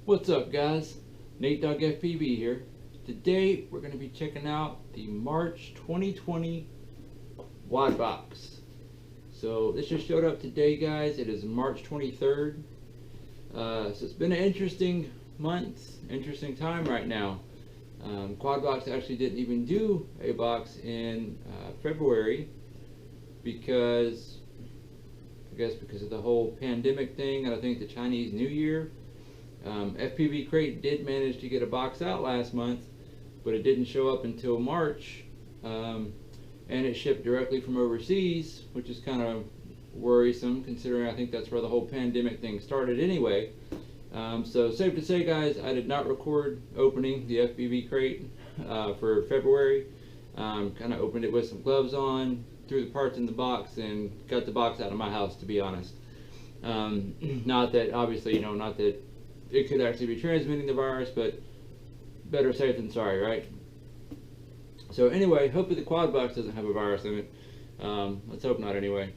What's up, guys? Nate Dog FPV here. Today we're going to be checking out the March 2020 Wad Box. So this just showed up today, guys. It is March 23rd. So it's been an interesting month, interesting time right now. Quad Box actually didn't even do a box in February because of the whole pandemic thing, and I think the Chinese New Year. FPV Crate did manage to get a box out last month, but it didn't show up until March, and it shipped directly from overseas, which is kind of worrisome considering I think that's where the whole pandemic thing started anyway. So safe to say, guys, I did not record opening the FPV Crate for February. Kind of opened it with some gloves on, threw the parts in the box, and got the box out of my house, to be honest. Not that, obviously, not that it could actually be transmitting the virus, but better safe than sorry, right? So anyway, hopefully the Quad Box doesn't have a virus in it. Let's hope not anyway.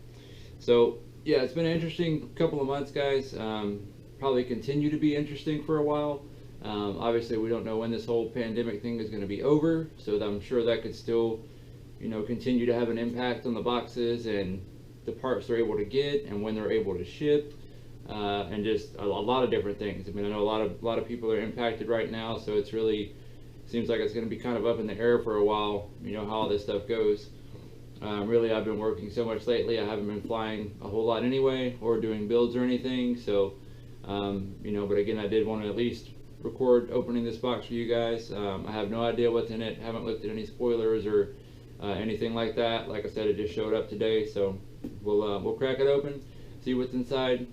So yeah, it's been an interesting couple of months, guys. Probably continue to be interesting for a while. Obviously we don't know when this whole pandemic thing is going to be over, so I'm sure that could still, continue to have an impact on the boxes and the parts they're able to get and when they're able to ship. And just a lot of different things. I mean, I know a lot of people are impacted right now, so it's really seems like it's going to be kind of up in the air for a while. How all this stuff goes. Really, I've been working so much lately. I haven't been flying a whole lot anyway, or doing builds or anything. So, but again, I did want to at least record opening this box for you guys. I have no idea what's in it. Haven't looked at any spoilers or anything like that. Like I said, it just showed up today, so we'll crack it open, see what's inside.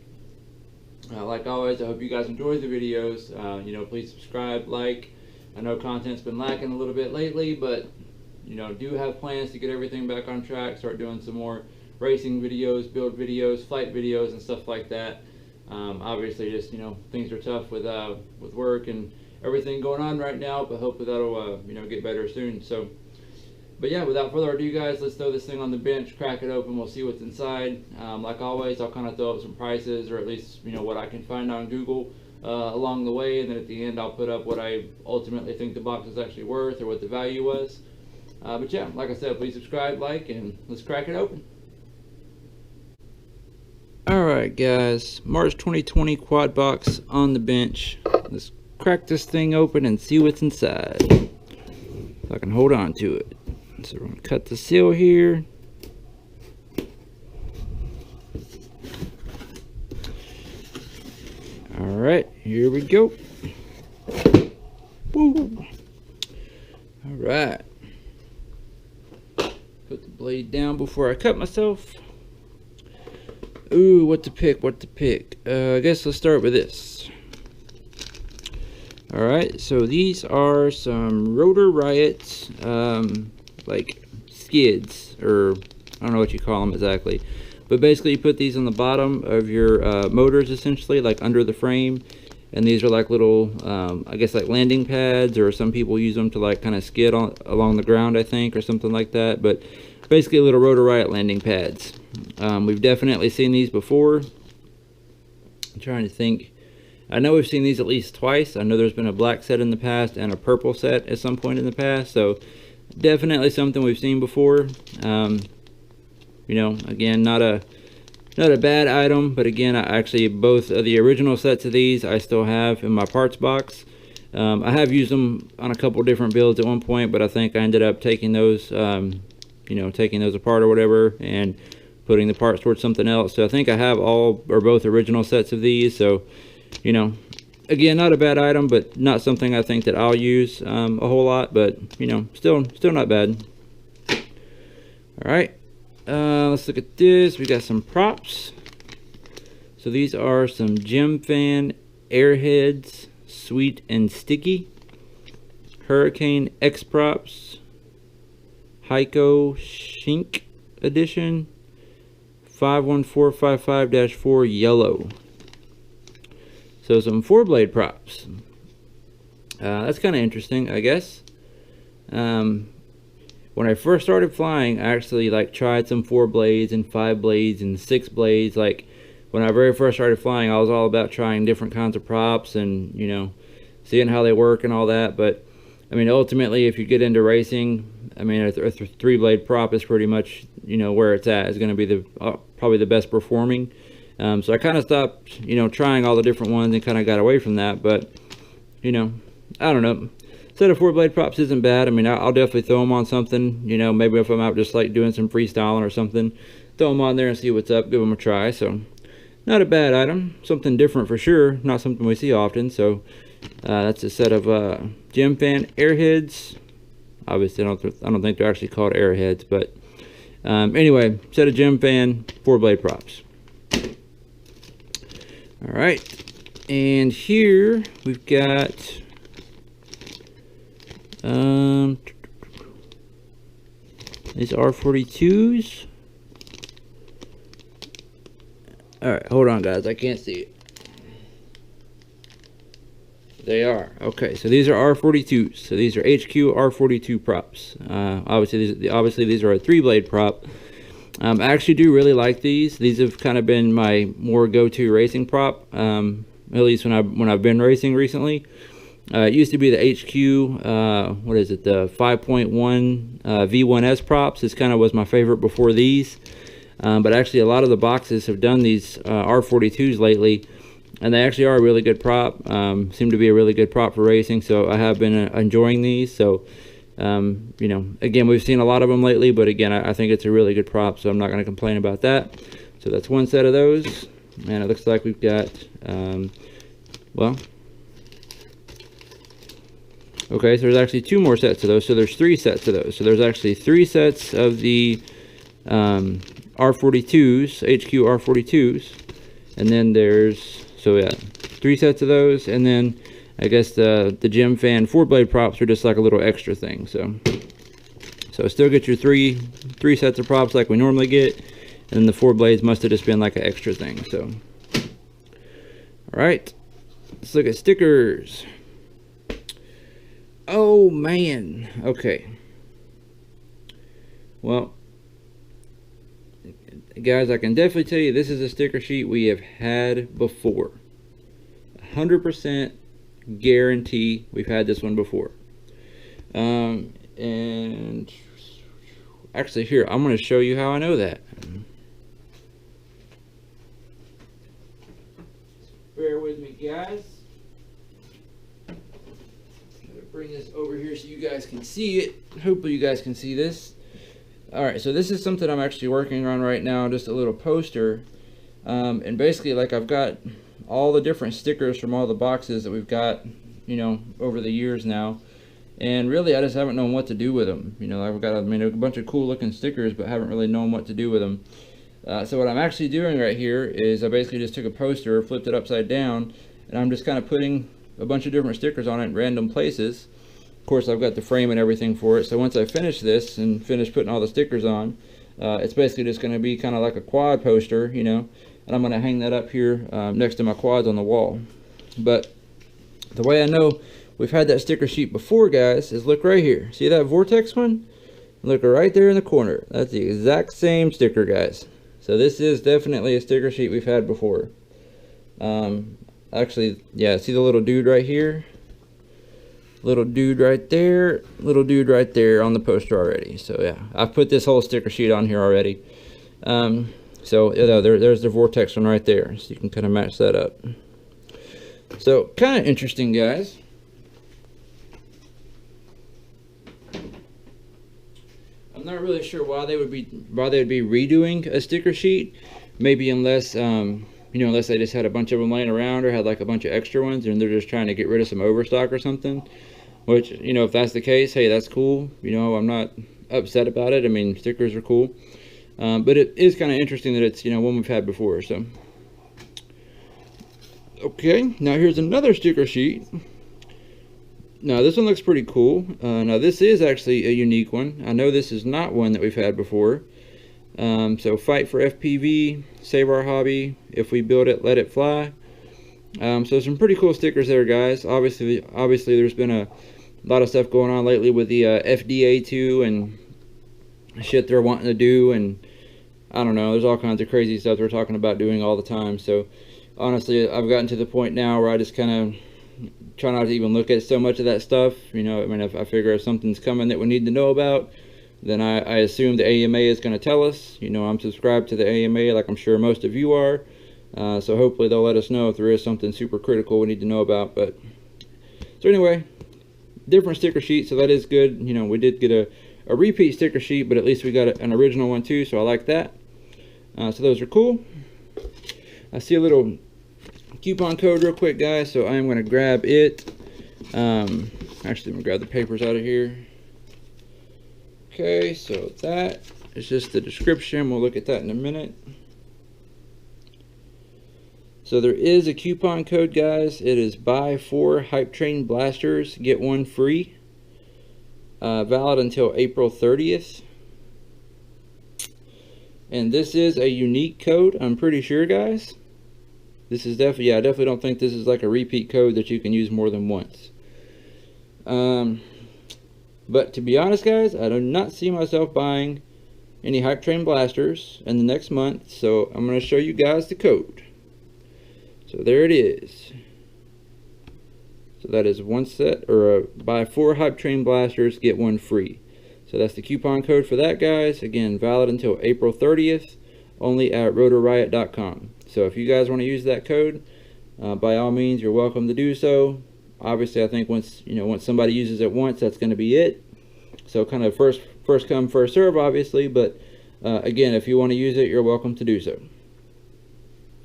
Like always, I hope you guys enjoy the videos. Please subscribe, like. I know content's been lacking a little bit lately, but do have plans to get everything back on track, start doing some more racing videos, build videos, flight videos, and stuff like that. Obviously, just things are tough with work and everything going on right now, but hopefully that'll get better soon. So. But yeah, without further ado, guys, let's throw this thing on the bench, crack it open, we'll see what's inside. Like always, I'll kind of throw up some prices, or at least, what I can find on Google along the way, and then at the end I'll put up what I ultimately think the box is actually worth, or what the value was. But yeah, like I said, please subscribe, like, and let's crack it open. Alright guys, March 2020 Quad Box on the bench. Let's crack this thing open and see what's inside. If I can hold on to it. So we're going to cut the seal here. Alright, here we go. Woo! Alright. Put the blade down before I cut myself. Ooh, what to pick, I guess let's start with this. Alright, so these are some Rotor Riot like skids, or I don't know what you call them exactly, but basically you put these on the bottom of your motors, essentially, like under the frame, and these are like little I guess like landing pads, or some people use them to like kind of skid along the ground, I think, or something like that. But basically little Rotor Riot landing pads. We've definitely seen these before. I'm trying to think. I know we've seen these at least twice. I know there's been a black set in the past and a purple set at some point in the past, so definitely something we've seen before. Again, not a bad item, but again, actually both of the original sets of these I still have in my parts box. I have used them on a couple different builds at one point, but I think I ended up taking those taking those apart or whatever and putting the parts towards something else. So I think I have all or both original sets of these. So again, not a bad item, but not something I think that I'll use a whole lot, but still not bad. Alright, let's look at this. We got some props. So these are some Gemfan Airheads, Sweet and Sticky, Hurricane X props, Heiko Shink edition, 51455-4 yellow. So some 4-blade props. That's kind of interesting, I guess. When I first started flying, I actually tried some 4 blades and 5 blades and 6 blades, when I very first started flying, I was all about trying different kinds of props and, you know, seeing how they work and all that. But I mean, ultimately, if you get into racing, I mean, a 3-blade prop is pretty much, you know, where it's at. Is going to be the probably the best performing. So I kind of stopped, you know, trying all the different ones and kind of got away from that. But, you know, I don't know. Set of 4-blade props isn't bad. I mean, I'll definitely throw them on something, you know, maybe if I'm out just like doing some freestyling or something, throw them on there and see what's up, give them a try. So not a bad item, something different for sure, not something we see often. So that's a set of Gemfan airheads. Obviously, I don't think they're actually called airheads, but anyway, set of Gemfan 4-blade props. All right, and here we've got these R42s. All right, hold on, guys. I can't see it. They are. Okay, so these are R42s. So these are HQ R42 props. Obviously these are a 3-blade prop. I actually do really like these. These have kind of been my more go-to racing prop, at least when I've been racing recently. It used to be the HQ, what is it, the 5.1 V1S props. This kind of was my favorite before these. But actually a lot of the boxes have done these R42s lately, and they actually are a really good prop. Seem to be a really good prop for racing, so I have been enjoying these. So you know, again, we've seen a lot of them lately, but again, I think it's a really good prop, so I'm not going to complain about that. So that's one set of those, and it looks like we've got well, okay, so there's actually 2 more sets of those, so there's 3 sets of those. So there's actually 3 sets of the R42s, HQ R42s, and then there's, so yeah, 3 sets of those, and then I guess the Gemfan 4-blade props are just like a little extra thing. So still get your three sets of props like we normally get, and the 4 blades must have just been like an extra thing. So all right, let's look at stickers. Oh man, okay, well guys, I can definitely tell you this is a sticker sheet we have had before. 100% guarantee we've had this one before. And actually here, I'm going to show you how I know that. Bear with me, guys. I'm going to bring this over here so you guys can see it. Hopefully you guys can see this. Alright, so this is something I'm actually working on right now, just a little poster. And basically, like, I've got all the different stickers from all the boxes that we've got, you know, over the years now. And really, I just haven't known what to do with them. You know, I've got, I mean, a bunch of cool looking stickers, but haven't really known what to do with them. So what I'm actually doing right here is I basically just took a poster, flipped it upside down, and I'm just kind of putting a bunch of different stickers on it in random places. Of course, I've got the frame and everything for it. So once I finish this and finish putting all the stickers on, it's basically just going to be kind of like a quad poster, you know, and I'm going to hang that up here next to my quads on the wall. But the way I know we've had that sticker sheet before, guys, is look right here. See that Vortex one? Look right there in the corner. That's the exact same sticker, guys. So this is definitely a sticker sheet we've had before. Actually, yeah, see the little dude right here? Little dude right there, little dude right there on the poster already. So yeah, I've put this whole sticker sheet on here already. So you know, there's the Vortex one right there, so you can kind of match that up. So kind of interesting, guys. I'm not really sure why they would be redoing a sticker sheet. Maybe unless you know, unless they just had a bunch of them laying around or had like a bunch of extra ones and they're just trying to get rid of some overstock or something. Which, you know, if that's the case, hey, that's cool. You know, I'm not upset about it. I mean, stickers are cool. But it is kind of interesting that it's, you know, one we've had before. So, okay, now here's another sticker sheet. Now this one looks pretty cool. Now this is actually a unique one. I know this is not one that we've had before. So fight for FPV, save our hobby, if we build it, let it fly. So some pretty cool stickers there, guys. Obviously there's been a lot of stuff going on lately with the FDA 2 and shit they're wanting to do, and I don't know, there's all kinds of crazy stuff they're talking about doing all the time. So honestly, I've gotten to the point now where I just kind of try not to even look at so much of that stuff. You know, I mean, if I figure if something's coming that we need to know about, then I assume the AMA is going to tell us. You know, I'm subscribed to the AMA like I'm sure most of you are. So hopefully they'll let us know if there is something super critical we need to know about. But so anyway, different sticker sheet, so that is good. You know, we did get a repeat sticker sheet, but at least we got an original one too, so I like that. So those are cool. I see a little coupon code real quick, guys, so I am going to grab it. Actually, I'm going to grab the papers out of here. Okay, so that is just the description. We'll look at that in a minute. So there is a coupon code, guys. It is buy 4 Hype Train blasters, get 1 free. Valid until April 30th. And this is a unique code, I'm pretty sure, guys. This is definitely, yeah, I definitely don't think this is like a repeat code that you can use more than once. But to be honest, guys, I do not see myself buying any Hype Train blasters in the next month, so I'm going to show you guys the code. So there it is. So that is 1 set, or buy 4 Hype Train blasters, get 1 free. So that's the coupon code for that, guys. Again, valid until April 30th, only at rotoriot.com. So if you guys want to use that code, by all means, you're welcome to do so. Obviously, I think once somebody uses it once, that's going to be it. So kind of first come, first serve, obviously. But again, if you want to use it, you're welcome to do so.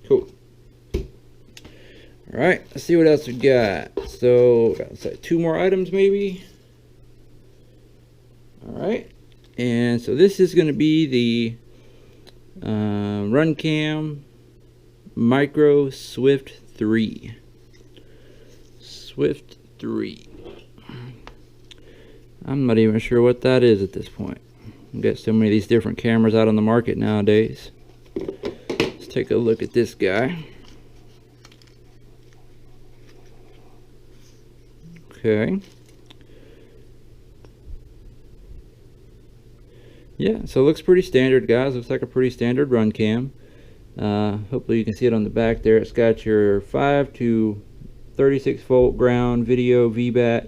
Cool. All right, let's see what else we got. So, let's say 2 more items maybe. All right, and so this is going to be the Runcam Micro Swift 3. Swift 3. I'm not even sure what that is at this point. We've got so many of these different cameras out on the market nowadays. Let's take a look at this guy. Okay. Yeah, so it looks pretty standard, guys. Looks like a pretty standard Runcam. Hopefully you can see it on the back there. It's got your 5 to 36 volt ground video VBAT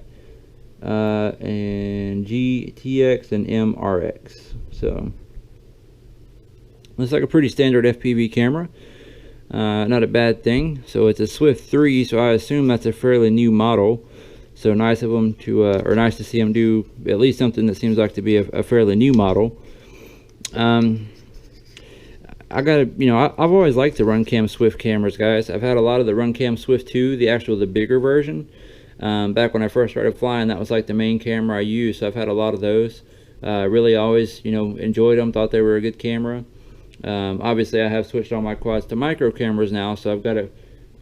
and GTX and MRX. So looks like a pretty standard FPV camera. Not a bad thing. So it's a Swift 3, so I assume that's a fairly new model. So nice of them to, or nice to see them do at least something that seems like to be a fairly new model. I gotta, you know, I've always liked the Runcam Swift cameras, guys. I've had a lot of the Runcam Swift 2, the bigger version. Back when I first started flying, that was like the main camera I used. So I've had a lot of those. Really always, you know, enjoyed them. Thought they were a good camera. Obviously, I have switched all my quads to micro cameras now, so I've got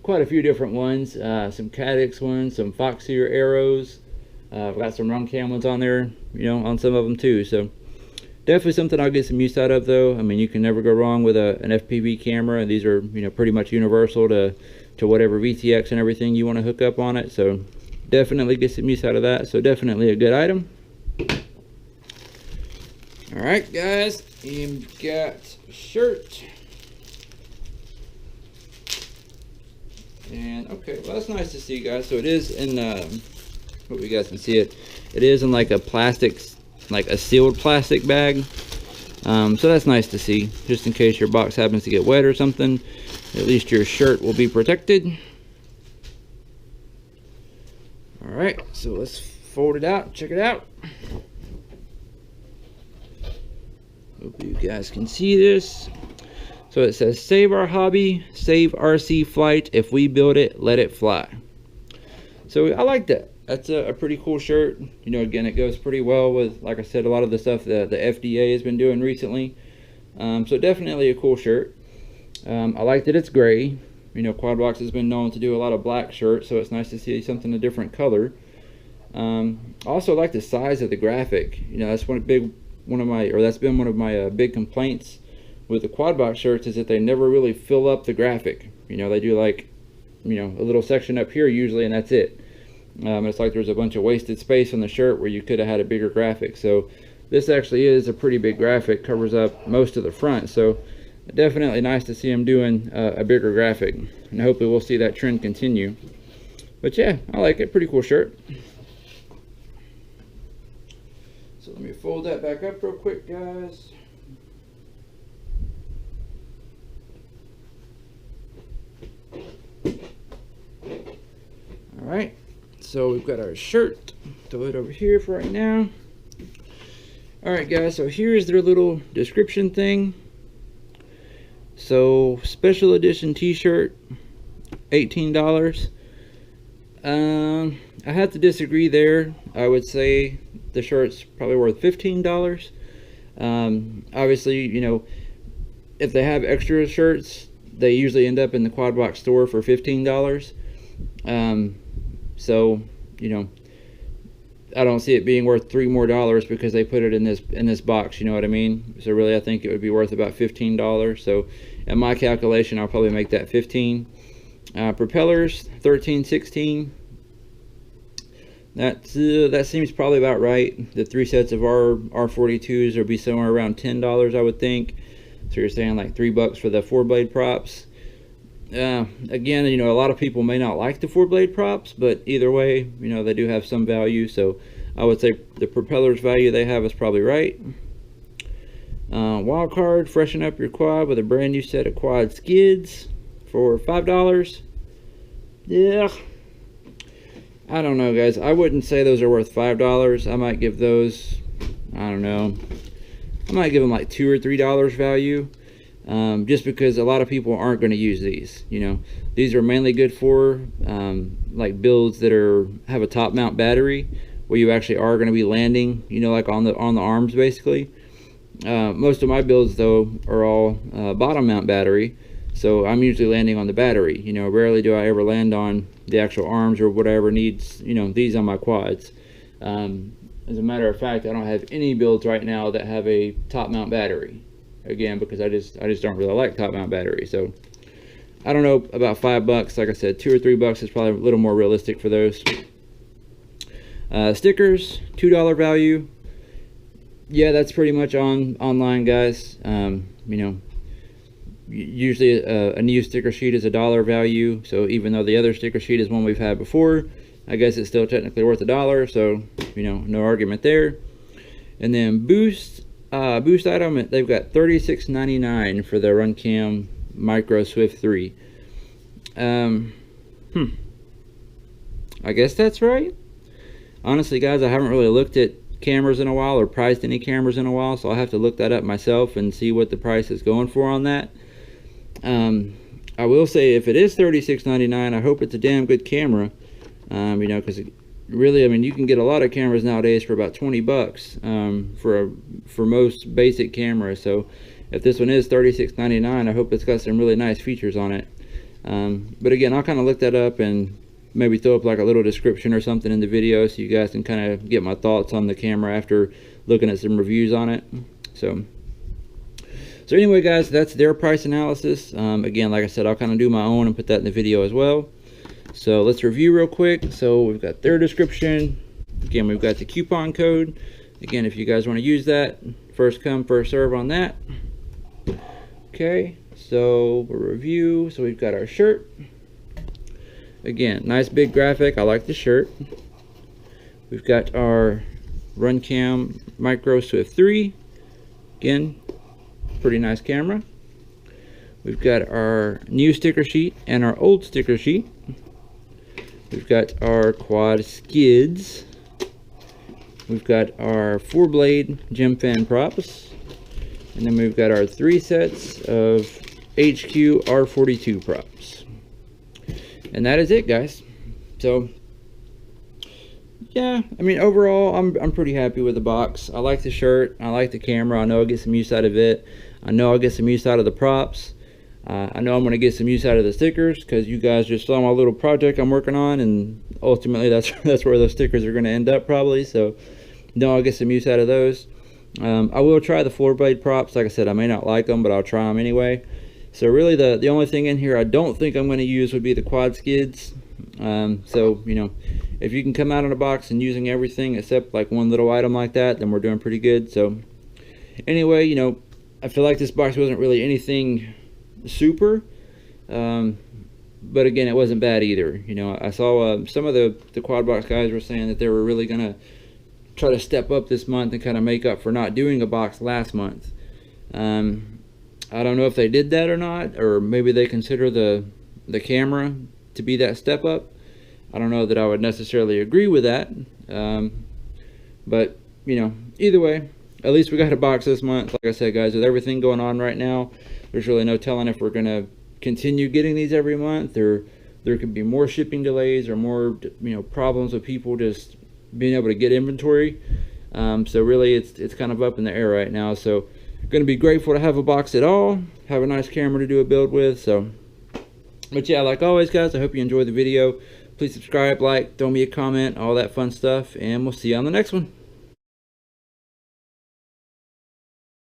quite a few different ones. Some Caddx ones, some Foxeer Arrows. I've got some Runcam ones on there, you know, on some of them too. So definitely something I'll get some use out of, though. I mean, you can never go wrong with an FPV camera. These are, you know, pretty much universal to whatever VTX and everything you want to hook up on it. So definitely get some use out of that. So definitely a good item. All right, guys, you've got a shirt. And okay, well, that's nice to see, guys. So it is in hope you guys can see it. It is in like a plastic, like a sealed plastic bag. So that's nice to see, just in case your box happens to get wet or something. At least your shirt will be protected. All right, so let's fold it out, check it out. Hope you guys can see this. So it says, save our hobby, save RC flight. If we build it, let it fly. So I like that. That's a pretty cool shirt. You know, again, it goes pretty well with, like I said, a lot of the stuff that the FDA has been doing recently. So definitely a cool shirt. I like that it's gray. You know, Quadbox has been known to do a lot of black shirts, so it's nice to see something a different color. I also like the size of the graphic. You know, that's been one of my big complaints with the Quadbox shirts, is that they never really fill up the graphic. You know, they do like, you know, a little section up here usually, and that's it. It's like there's a bunch of wasted space on the shirt where you could have had a bigger graphic. So this actually is a pretty big graphic, covers up most of the front, so definitely nice to see them doing a bigger graphic, and hopefully we'll see that trend continue. But yeah, I like it. Pretty cool shirt. So let me fold that back up real quick, guys. All right, so we've got our shirt. Throw it over here for right now. All right, guys, so here's their little description thing. So special edition t-shirt, $18. I have to disagree there. I would say the shirt's probably worth $15. Obviously, you know, if they have extra shirts, they usually end up in the Quad Box store for $15. So, you know, I don't see it being worth $3 more because they put it in this box, you know what I mean? So really, I think it would be worth about $15. So in my calculation, I'll probably make that 15. Propellers, 13, 16. That seems probably about right. The 3 sets of R42s will be somewhere around $10, I would think. So you're saying like $3 for the 4-blade props. Again, you know, a lot of people may not like the 4-blade props, but either way, you know, they do have some value. So I would say the propellers value they have is probably right. Wild card, freshen up your quad with a brand new set of quad skids for $5. Yeah, I don't know, guys. I wouldn't say those are worth $5. I might give those, I don't know, I might give them like $2 or $3 value. Just because a lot of people aren't going to use these. You know, these are mainly good for like builds that have a top mount battery, where you actually are going to be landing, you know, like on the arms basically. Most of my builds though are all bottom mount battery, so I'm usually landing on the battery. You know, rarely do I ever land on the actual arms or whatever needs, you know, these on my quads. As a matter of fact, I don't have any builds right now that have a top mount battery. Again, because I just don't really like top mount battery. So I don't know about $5. Like I said, $2 or $3 is probably a little more realistic for those. Stickers, $2 value. Yeah, that's pretty much online, guys. You know, usually a new sticker sheet is $1 value. So even though the other sticker sheet is one we've had before, I guess it's still technically worth $1. So, you know, no argument there. And then Boost item, they've got $36.99 for the Runcam Micro Swift 3. I guess that's right. Honestly, guys, I haven't really looked at cameras in a while or priced any cameras in a while, so I'll have to look that up myself and see what the price is going for on that. I will say, if it is $36.99, I hope it's a damn good camera. You know, because really, I mean, you can get a lot of cameras nowadays for about $20 for most basic cameras. So if this one is $36.99, I hope it's got some really nice features on it. But again, I'll kind of look that up and maybe throw up like a little description or something in the video, so you guys can kind of get my thoughts on the camera after looking at some reviews on it. So anyway, guys, that's their price analysis. Again, like I said, I'll kind of do my own and put that in the video as well. So let's review real quick. So we've got their description. Again, we've got the coupon code. Again, if you guys want to use that, first come, first serve on that. Okay, so we'll review. So we've got our shirt. Again, nice big graphic. I like the shirt. We've got our Runcam Micro Swift 3. Again, pretty nice camera. We've got our new sticker sheet and our old sticker sheet. We've got our quad skids. We've got our 4-blade gem fan props. And then we've got our 3 sets of HQ R42 props. And that is it, guys. So yeah, I mean, overall, I'm pretty happy with the box. I like the shirt. I like the camera. I know I'll get some use out of it. I know I'll get some use out of the props. I know I'm going to get some use out of the stickers, because you guys just saw my little project I'm working on, and ultimately that's where those stickers are going to end up probably. So no, I'll get some use out of those. I will try the 4-blade props. Like I said, I may not like them, but I'll try them anyway. So really the only thing in here I don't think I'm going to use would be the quad skids. So, you know, if you can come out on a box and using everything except like one little item like that, then we're doing pretty good. So anyway, you know, I feel like this box wasn't really anything super, but again, it wasn't bad either. You know, I saw some of the quad box guys were saying that they were really gonna try to step up this month and kind of make up for not doing a box last month. I don't know if they did that or not, or maybe they consider the camera to be that step up. I don't know that I would necessarily agree with that, but you know, either way, at least we got a box this month. Like I said, guys, with everything going on right now, there's really no telling if we're gonna continue getting these every month, or there could be more shipping delays or more, you know, problems with people just being able to get inventory. So really, it's kind of up in the air right now. So going to be grateful to have a box at all, have a nice camera to do a build with. So, but yeah, like always, guys, I hope you enjoyed the video. Please subscribe, like, throw me a comment, all that fun stuff, and we'll see you on the next one.